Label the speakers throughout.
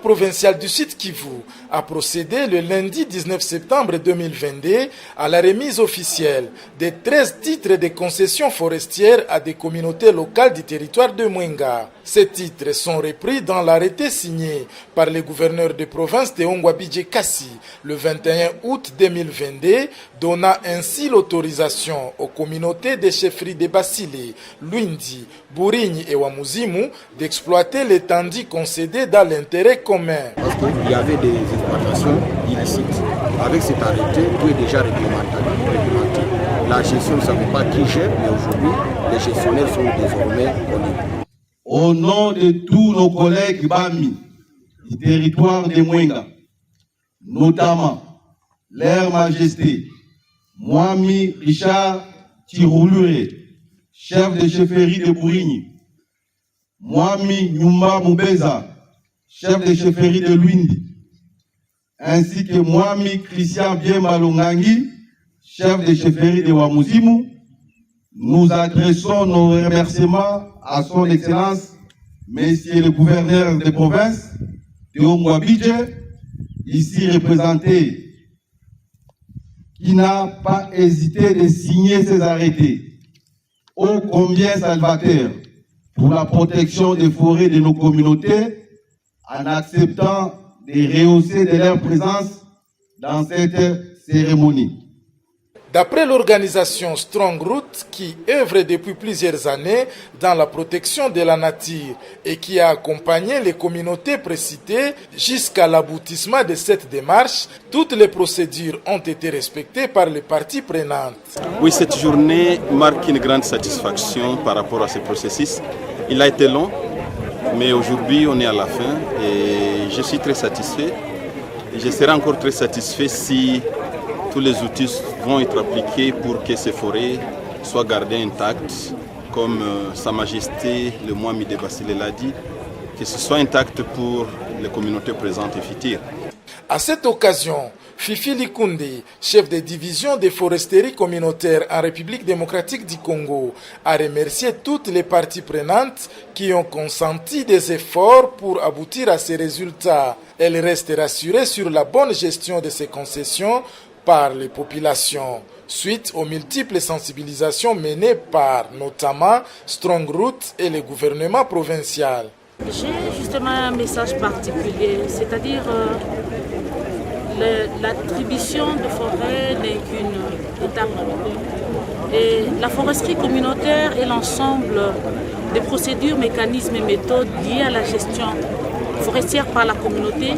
Speaker 1: provincial du Sud Kivu a procédé le lundi 19 septembre 2022 à la remise officielle des 13 titres de concession forestière à des communautés locales du territoire de Mwenga. Ces titres sont repris dans l'arrêté signé par le gouverneur de province de Ongwabidje Kassi le 21 août 2022, donnant ainsi l'autorisation aux communautés des chefferies de Basile, Luindi, Bourigny et Wamuzimu d'exploiter l'étendue concédée dans l'intérêt commun.
Speaker 2: Parce qu'il y avait des exploitations illicites. Avec cet arrêté, tout est déjà réglementé. La gestion ne savait pas qui gère, mais aujourd'hui, les gestionnaires sont désormais connus.
Speaker 3: Au nom de tous nos collègues Bami du territoire de Mwenga, notamment Leur Majesté Mwami Richard Tiroulure, chef de chefferie de Bourigny, Mwami Nyumba Moubeza, chef de chefferie de Luindi, ainsi que Mwami Christian Biemba Longangi, chef de chefferie de Wamuzimu, nous adressons nos remerciements à son Excellence, Monsieur le gouverneur de province de Ongwabidje, ici représenté, qui n'a pas hésité de signer ces arrêtés, ô combien salvateurs pour la protection des forêts de nos communautés, en acceptant de rehausser de leur présence dans cette cérémonie.
Speaker 1: D'après l'organisation Strong Root, qui œuvre depuis plusieurs années dans la protection de la nature et qui a accompagné les communautés précitées jusqu'à l'aboutissement de cette démarche, toutes les procédures ont été respectées par les parties prenantes.
Speaker 4: Oui, cette journée marque une grande satisfaction par rapport à ce processus. Il a été long, mais aujourd'hui on est à la fin et je suis très satisfait. Et je serai encore très satisfait si tous les outils vont être appliqués pour que ces forêts soient gardées intactes, comme Sa Majesté le Mwami de Basile l'a dit, que ce soit intact pour les communautés présentes et futures.
Speaker 1: À cette occasion, Fifi Likunde, chef de division des foresteries communautaires en République démocratique du Congo, a remercié toutes les parties prenantes qui ont consenti des efforts pour aboutir à ces résultats. Elle reste rassurée sur la bonne gestion de ces concessions par les populations, suite aux multiples sensibilisations menées par notamment Strong Root et le gouvernement provincial.
Speaker 5: J'ai justement un message particulier, c'est-à-dire l'attribution de forêts n'est qu'une étape. Et la foresterie communautaire est l'ensemble des procédures, mécanismes et méthodes liées à la gestion forestière par la communauté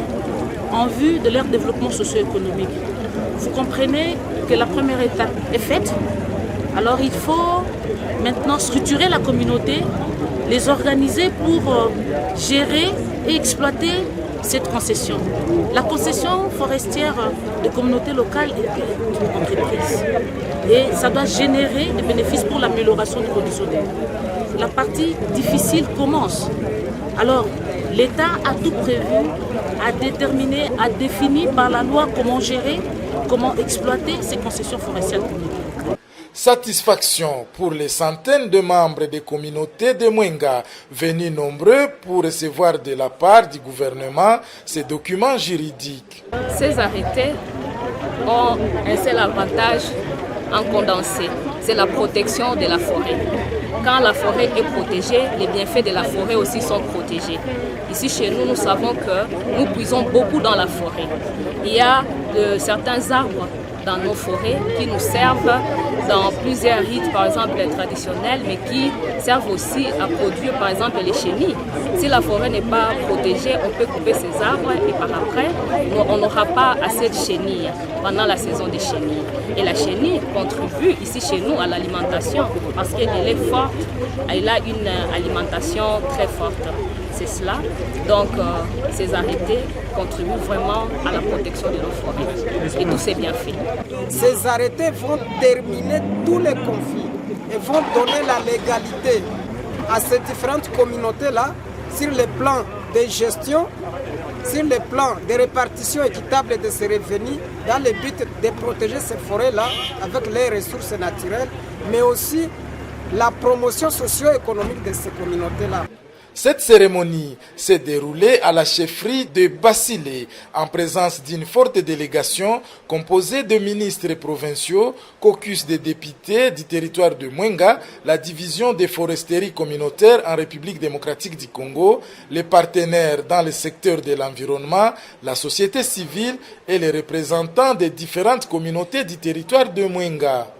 Speaker 5: en vue de leur développement socio-économique. Vous comprenez que la première étape est faite, alors il faut maintenant structurer la communauté, les organiser pour gérer et exploiter cette concession. La concession forestière des communautés locales est une entreprise et ça doit générer des bénéfices pour l'amélioration des conditions de vie. La partie difficile commence. Alors, l'État a tout prévu, a déterminé, a défini par la loi comment gérer, comment exploiter ces concessions forestières.
Speaker 1: Satisfaction pour les centaines de membres des communautés de Mwenga, venus nombreux pour recevoir de la part du gouvernement ces documents juridiques.
Speaker 6: Ces arrêtés ont un seul avantage en condensé, c'est la protection de la forêt. Quand la forêt est protégée, les bienfaits de la forêt aussi sont protégés. Ici chez nous, nous savons que nous puisons beaucoup dans la forêt. Il y a certains arbres dans nos forêts qui nous servent dans plusieurs rites, par exemple traditionnels, mais qui servent aussi à produire par exemple les chenilles. Si la forêt n'est pas protégée, on peut couper ces arbres et par après, on n'aura pas assez de chenilles pendant la saison des chenilles. Et la chenille contribue ici chez nous à l'alimentation parce qu'elle est forte, elle a une alimentation très forte. C'est cela. Donc ces arrêtés contribuent vraiment à la protection de nos forêts et tout c'est bien fait.
Speaker 7: Ces arrêtés vont terminer tous les conflits et vont donner la légalité à ces différentes communautés-là sur le plan de gestion, sur le plan de répartition équitable de ces revenus dans le but de protéger ces forêts-là avec les ressources naturelles, mais aussi la promotion socio-économique de ces communautés-là.
Speaker 1: Cette cérémonie s'est déroulée à la chefferie de Basile en présence d'une forte délégation composée de ministres provinciaux, caucus des députés du territoire de Mwenga, la division des foresteries communautaires en République démocratique du Congo, les partenaires dans le secteur de l'environnement, la société civile et les représentants des différentes communautés du territoire de Mwenga.